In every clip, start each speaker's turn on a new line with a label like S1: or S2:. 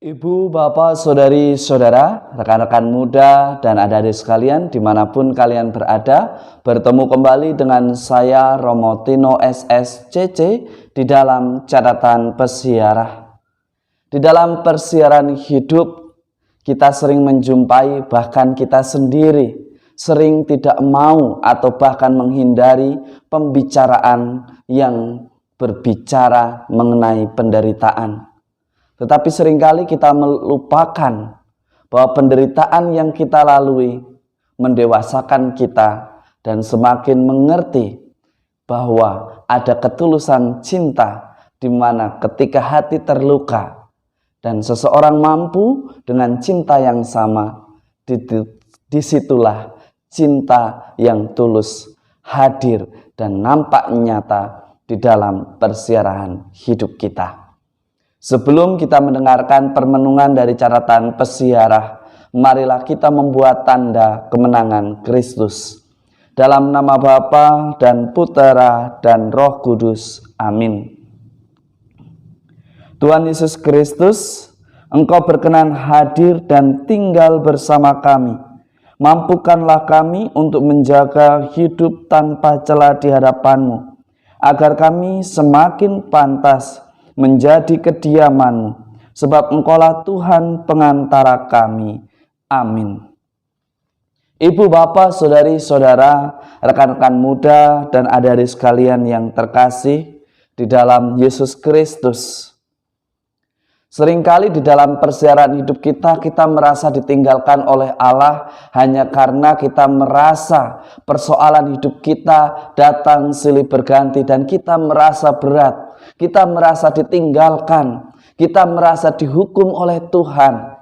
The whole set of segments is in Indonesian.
S1: Ibu, bapak, saudari, saudara, rekan-rekan muda, dan adik-adik sekalian dimanapun kalian berada, bertemu kembali dengan saya Romo Tino SSCC di dalam catatan pesiarah. Di dalam persiaran hidup, kita sering menjumpai, bahkan kita sendiri sering tidak mau atau bahkan menghindari pembicaraan yang berbicara mengenai penderitaan. Tetapi seringkali kita melupakan bahwa penderitaan yang kita lalui mendewasakan kita dan semakin mengerti bahwa ada ketulusan cinta di mana ketika hati terluka dan seseorang mampu dengan cinta yang sama, disitulah cinta yang tulus hadir dan nampak nyata di dalam persiaran hidup kita. Sebelum kita mendengarkan permenungan dari catatan pesiarah, marilah kita membuat tanda kemenangan Kristus. Dalam nama Bapa dan Putera dan Roh Kudus. Amin. Tuhan Yesus Kristus, Engkau berkenan hadir dan tinggal bersama kami. Mampukanlah kami untuk menjaga hidup tanpa celah di hadapan-Mu, agar kami semakin pantas menjadi kediaman-Mu, sebab Engkaulah Tuhan pengantara kami. Amin. Ibu, bapak, saudari, saudara, rekan-rekan muda, dan adik-adik sekalian yang terkasih di dalam Yesus Kristus. Seringkali di dalam persiaran hidup kita merasa ditinggalkan oleh Allah hanya karena kita merasa persoalan hidup kita datang silih berganti dan kita merasa berat. Kita merasa ditinggalkan, kita merasa dihukum oleh Tuhan.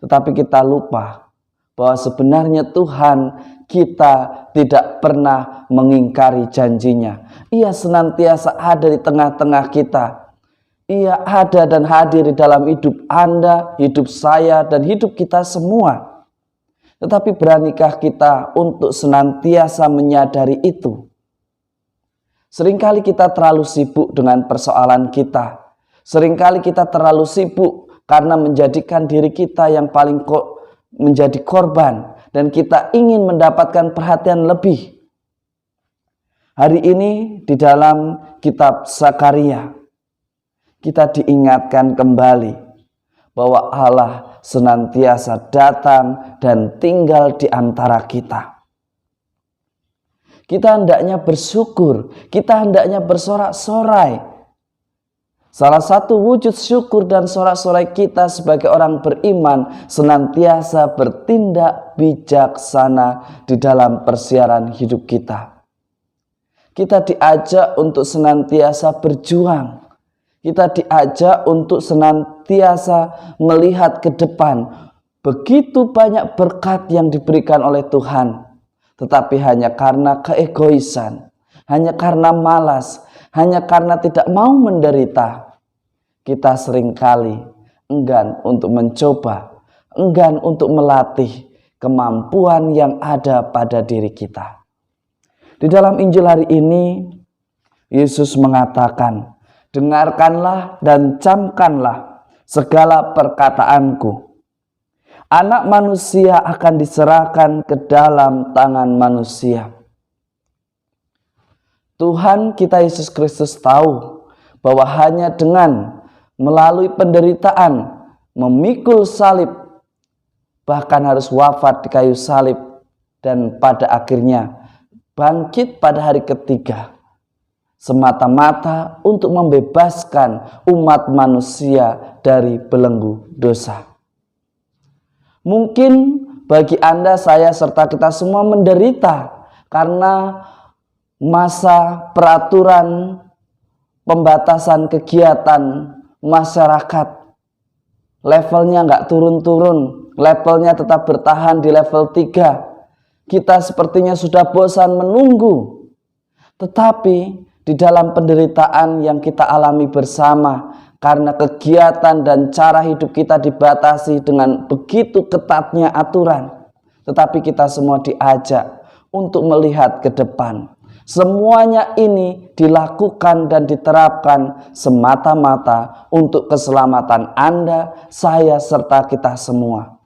S1: Tetapi kita lupa bahwa sebenarnya Tuhan kita tidak pernah mengingkari janjinya. Ia senantiasa ada di tengah-tengah kita. Ia ada dan hadir di dalam hidup Anda, hidup saya, dan hidup kita semua. Tetapi beranikah kita untuk senantiasa menyadari itu? Seringkali kita terlalu sibuk dengan persoalan kita. Seringkali kita terlalu sibuk karena menjadikan diri kita yang paling menjadi korban. Dan kita ingin mendapatkan perhatian lebih. Hari ini di dalam kitab Zakaria, kita diingatkan kembali bahwa Allah senantiasa datang dan tinggal di antara kita. Kita hendaknya bersyukur, kita hendaknya bersorak-sorai. Salah satu wujud syukur dan sorak-sorai kita sebagai orang beriman senantiasa bertindak bijaksana di dalam persiaran hidup kita. Kita diajak untuk senantiasa berjuang. Kita diajak untuk senantiasa melihat ke depan. Begitu banyak berkat yang diberikan oleh Tuhan. Tetapi hanya karena keegoisan, hanya karena malas, hanya karena tidak mau menderita, kita seringkali enggan untuk mencoba, enggan untuk melatih kemampuan yang ada pada diri kita. Di dalam Injil hari ini, Yesus mengatakan, dengarkanlah dan camkanlah segala perkataanku. Anak manusia akan diserahkan ke dalam tangan manusia. Tuhan kita Yesus Kristus tahu bahwa hanya dengan melalui penderitaan, memikul salib, bahkan harus wafat di kayu salib, dan pada akhirnya bangkit pada hari ketiga, semata-mata untuk membebaskan umat manusia dari belenggu dosa. Mungkin bagi Anda, saya, serta kita semua menderita karena masa peraturan pembatasan kegiatan masyarakat. Levelnya nggak turun-turun, levelnya tetap bertahan di level 3. Kita sepertinya sudah bosan menunggu. Tetapi di dalam penderitaan yang kita alami bersama, karena kegiatan dan cara hidup kita dibatasi dengan begitu ketatnya aturan. Tetapi kita semua diajak untuk melihat ke depan. Semuanya ini dilakukan dan diterapkan semata-mata untuk keselamatan Anda, saya, serta kita semua.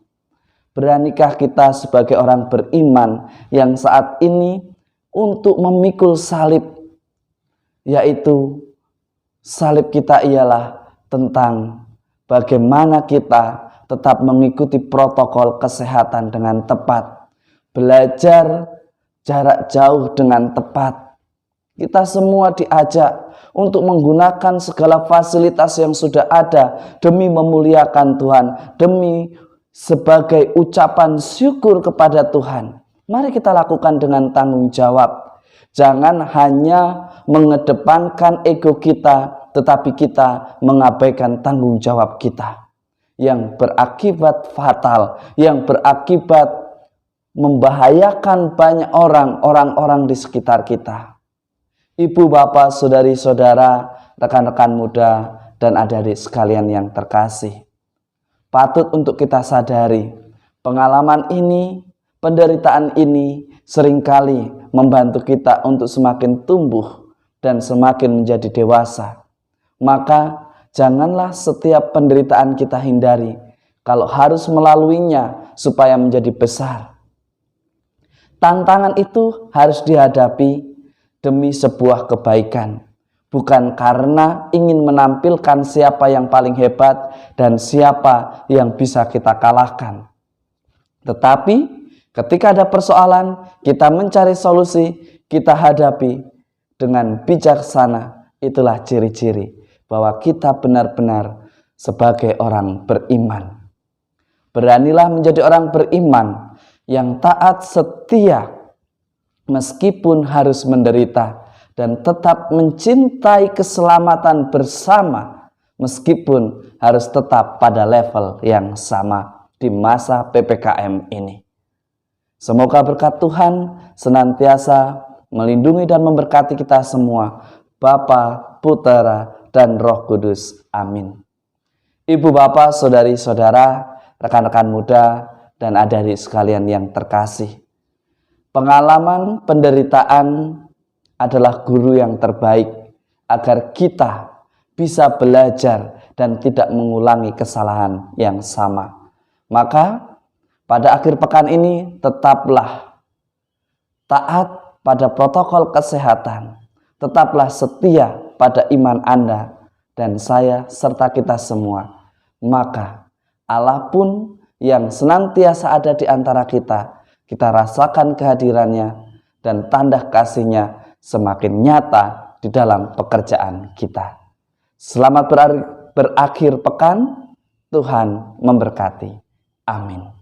S1: Beranikah kita sebagai orang beriman yang saat ini untuk memikul salib, yaitu salib kita ialah tentang bagaimana kita tetap mengikuti protokol kesehatan dengan tepat, belajar jarak jauh dengan tepat. Kita semua diajak untuk menggunakan segala fasilitas yang sudah ada demi memuliakan Tuhan, demi sebagai ucapan syukur kepada Tuhan. Mari kita lakukan dengan tanggung jawab. Jangan hanya mengedepankan ego kita, tetapi kita mengabaikan tanggung jawab kita yang berakibat fatal, yang berakibat membahayakan banyak orang-orang di sekitar kita. Ibu, bapak, saudari-saudara, rekan-rekan muda, dan adik-adik sekalian yang terkasih, patut untuk kita sadari, pengalaman ini, penderitaan ini seringkali membantu kita untuk semakin tumbuh dan semakin menjadi dewasa. Maka janganlah setiap penderitaan kita hindari, kalau harus melaluinya supaya menjadi besar. Tantangan itu harus dihadapi demi sebuah kebaikan, bukan karena ingin menampilkan siapa yang paling hebat dan siapa yang bisa kita kalahkan. Tetapi ketika ada persoalan, kita mencari solusi, kita hadapi dengan bijaksana. Itulah ciri-ciri bahwa kita benar-benar sebagai orang beriman. Beranilah menjadi orang beriman yang taat setia meskipun harus menderita, dan tetap mencintai keselamatan bersama meskipun harus tetap pada level yang sama di masa PPKM ini. Semoga berkat Tuhan senantiasa melindungi dan memberkati kita semua, Bapa, Putera, dan Roh Kudus. Amin. Ibu, bapak, saudari-saudara, rekan-rekan muda, dan adik-adik sekalian yang terkasih, pengalaman penderitaan adalah guru yang terbaik agar kita bisa belajar dan tidak mengulangi kesalahan yang sama. Maka pada akhir pekan ini tetaplah taat pada protokol kesehatan, tetaplah setia pada iman Anda dan saya serta kita semua. Maka Allah pun yang senantiasa ada di antara kita, kita rasakan kehadirannya dan tanda kasihnya semakin nyata di dalam pekerjaan kita. Selamat berakhir pekan, Tuhan memberkati. Amin.